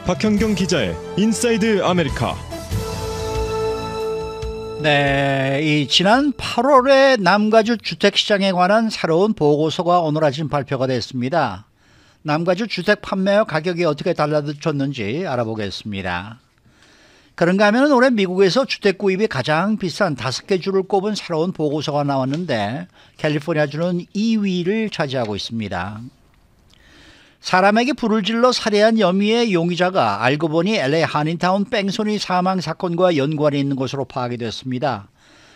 박현경 기자의 인사이드 아메리카. 네, 이 지난 8월에 남가주 주택시장에 관한 새로운 보고서가 오늘 아침 발표가 됐습니다. 남가주 주택 판매와 가격이 어떻게 달라졌는지 알아보겠습니다. 그런가 하면 올해 미국에서 주택 구입이 가장 비싼 5개 주를 꼽은 새로운 보고서가 나왔는데 캘리포니아주는 2위를 차지하고 있습니다. 사람에게 불을 질러 살해한 혐의의 용의자가 알고 보니 LA 한인타운 뺑소니 사망 사건과 연관이 있는 것으로 파악이 됐습니다.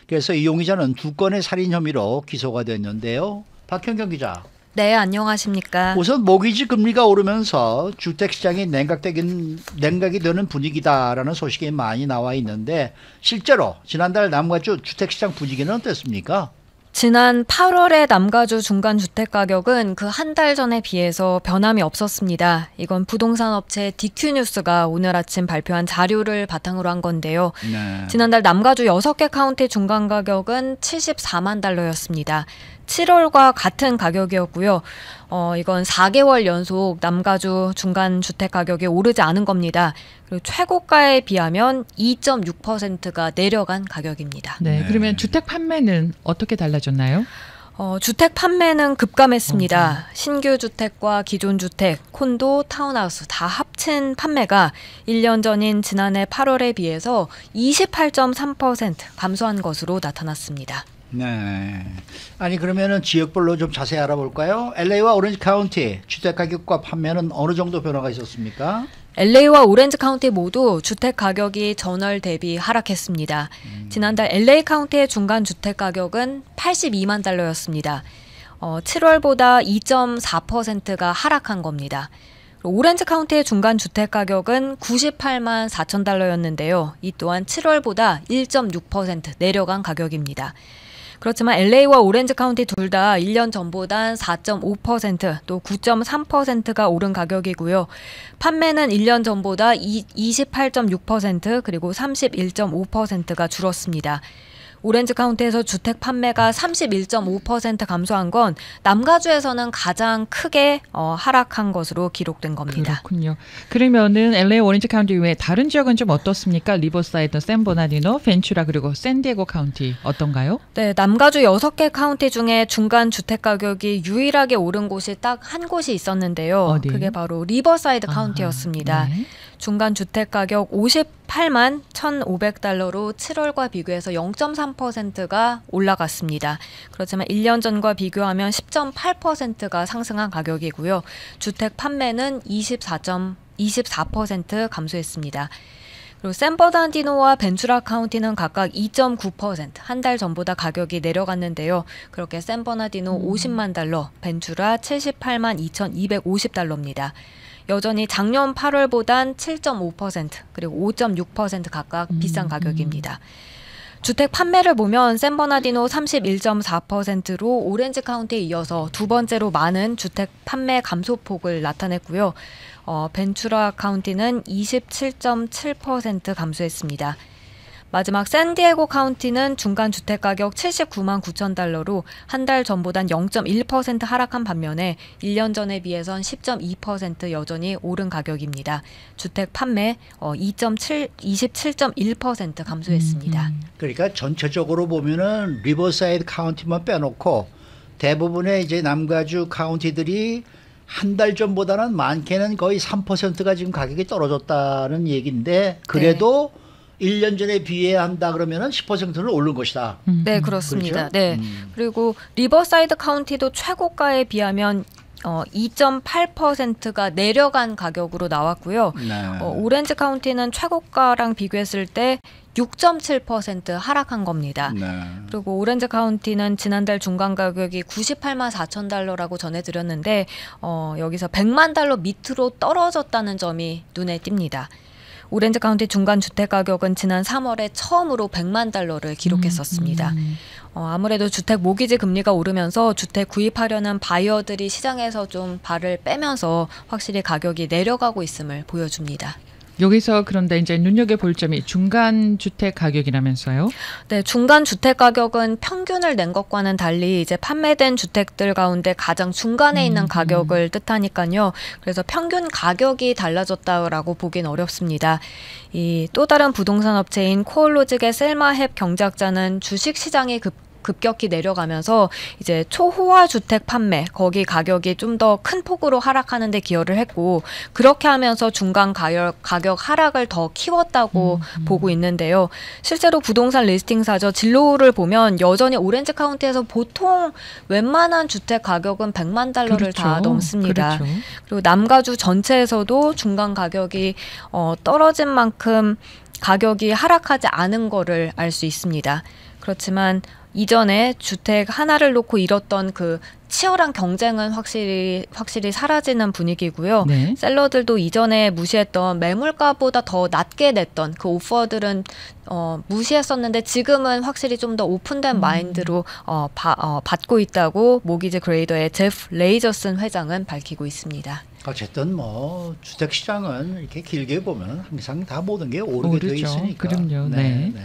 그래서 이 용의자는 2건의 살인 혐의로 기소가 됐는데요. 박현경 기자. 네, 안녕하십니까. 우선 모기지 금리가 오르면서 주택시장이 냉각이 되는 분위기다라는 소식이 많이 나와 있는데 실제로 지난달 남가주 주택시장 분위기는 어땠습니까? 지난 8월의 남가주 중간주택가격은 그 한 달 전에 비해서 변함이 없었습니다. 이건 부동산 업체 DQ뉴스가 오늘 아침 발표한 자료를 바탕으로 한 건데요. 네. 지난달 남가주 6개 카운티 중간가격은 74만 달러였습니다. 7월과 같은 가격이었고요. 이건 4개월 연속 남가주 중간주택 가격이 오르지 않은 겁니다. 그리고 최고가에 비하면 2.6%가 내려간 가격입니다. 네, 그러면 주택 판매는 어떻게 달라졌나요? 주택 판매는 급감했습니다. 신규 주택과 기존 주택, 콘도, 타운하우스 다 합친 판매가 1년 전인 지난해 8월에 비해서 28.3% 감소한 것으로 나타났습니다. 네. 아니 그러면은 지역별로 좀 자세히 알아볼까요? LA와 오렌지 카운티 주택 가격과 판매는 어느 정도 변화가 있었습니까? LA와 오렌지 카운티 모두 주택 가격이 전월 대비 하락했습니다. 지난달 LA 카운티의 중간 주택 가격은 82만 달러였습니다. 7월보다 2.4%가 하락한 겁니다. 오렌지 카운티의 중간 주택 가격은 98만 4천 달러였는데요. 이 또한 7월보다 1.6% 내려간 가격입니다. 그렇지만 LA와 오렌지 카운티 둘 다 1년 전보단 4.5% 또 9.3%가 오른 가격이고요. 판매는 1년 전보다 28.6% 그리고 31.5%가 줄었습니다. 오렌지 카운티에서 주택 판매가 31.5% 감소한 건 남가주에서는 가장 크게 하락한 것으로 기록된 겁니다. 그렇군요. 그러면은 LA 오렌지 카운티 외에 다른 지역은 좀 어떻습니까? 리버사이드, 샌버나디노, 벤츄라 그리고 샌디에고 카운티 어떤가요? 네, 남가주 6개 카운티 중에 중간 주택 가격이 유일하게 오른 곳이 딱 한 곳이 있었는데요. 어디? 그게 바로 리버사이드 카운티였습니다. 네. 중간 주택 가격 58만 1,500달러로 7월과 비교해서 0.3%가 올라갔습니다. 그렇지만 1년 전과 비교하면 10.8%가 상승한 가격이고요. 주택 판매는 24% 감소했습니다. 그리고 샌버나디노와 벤츄라 카운티는 각각 2.9% 한 달 전보다 가격이 내려갔는데요. 그렇게 샌버나디노 50만 달러, 벤츄라 78만 2,250달러입니다. 여전히 작년 8월보단 7.5% 그리고 5.6% 각각 비싼 가격입니다. 주택 판매를 보면 샌버나디노 31.4%로 오렌지 카운티에 이어서 두 번째로 많은 주택 판매 감소폭을 나타냈고요. 벤츄라 카운티는 27.7% 감소했습니다. 마지막 샌디에고 카운티는 중간 주택 가격 79만 9천 달러로 한 달 전보단 0.1% 하락한 반면에 1년 전에 비해선 10.2% 여전히 오른 가격입니다. 주택 판매 27.1% 감소했습니다. 그러니까 전체적으로 보면은 리버사이드 카운티만 빼놓고 대부분의 이제 남가주 카운티들이 한 달 전보다는 많게는 거의 3%가 지금 가격이 떨어졌다는 얘기인데 그래도 네. 1년 전에 비해한다 그러면은 10%는 오른 것이다. 네, 그렇습니다. 그렇죠? 네. 그리고 리버사이드 카운티도 최고가에 비하면 2.8%가 내려간 가격으로 나왔고요. 네. 오렌지 카운티는 최고가랑 비교했을 때 6.7% 하락한 겁니다. 네. 그리고 오렌지 카운티는 지난달 중간 가격이 98만 4천 달러라고 전해드렸는데 여기서 100만 달러 밑으로 떨어졌다는 점이 눈에 띕니다. 오렌지 카운티 중간 주택 가격은 지난 3월에 처음으로 100만 달러를 기록했었습니다. 아무래도 주택 모기지 금리가 오르면서 주택 구입하려는 바이어들이 시장에서 좀 발을 빼면서 확실히 가격이 내려가고 있음을 보여줍니다. 여기서 그런데 이제 눈여겨볼 점이 중간 주택 가격이라면서요? 네, 중간 주택 가격은 평균을 낸 것과는 달리 이제 판매된 주택들 가운데 가장 중간에 있는 가격을 뜻하니까요. 그래서 평균 가격이 달라졌다라고 보긴 어렵습니다. 이 또 다른 부동산 업체인 코올로직의 셀마헵 경제학자는 주식 시장이 급격히 내려가면서 이제 초호화 주택 판매 거기 가격이 좀 더 큰 폭으로 하락하는 데 기여를 했고 그렇게 하면서 중간 가격 하락을 더 키웠다고 보고 있는데요. 실제로 부동산 리스팅사죠. 진로를 보면 여전히 오렌지 카운티에서 보통 웬만한 주택 가격은 100만 달러를 다 넘습니다. 그렇죠. 그리고 남가주 전체에서도 중간 가격이 떨어진 만큼 가격이 하락하지 않은 거를 알 수 있습니다. 그렇지만 이전에 주택 하나를 놓고 이뤘던 그 치열한 경쟁은 확실히 사라지는 분위기고요. 네. 셀러들도 이전에 무시했던 매물가보다 더 낮게 냈던 그 오퍼들은 무시했었는데 지금은 확실히 좀 더 오픈된 마인드로 받고 있다고 모기지 그레이더의 제프 레이저슨 회장은 밝히고 있습니다. 어쨌든 뭐 주택 시장은 이렇게 길게 보면 항상 다 모든 게 오르게 돼 오르죠. 있으니까. 그럼요. 네. 네.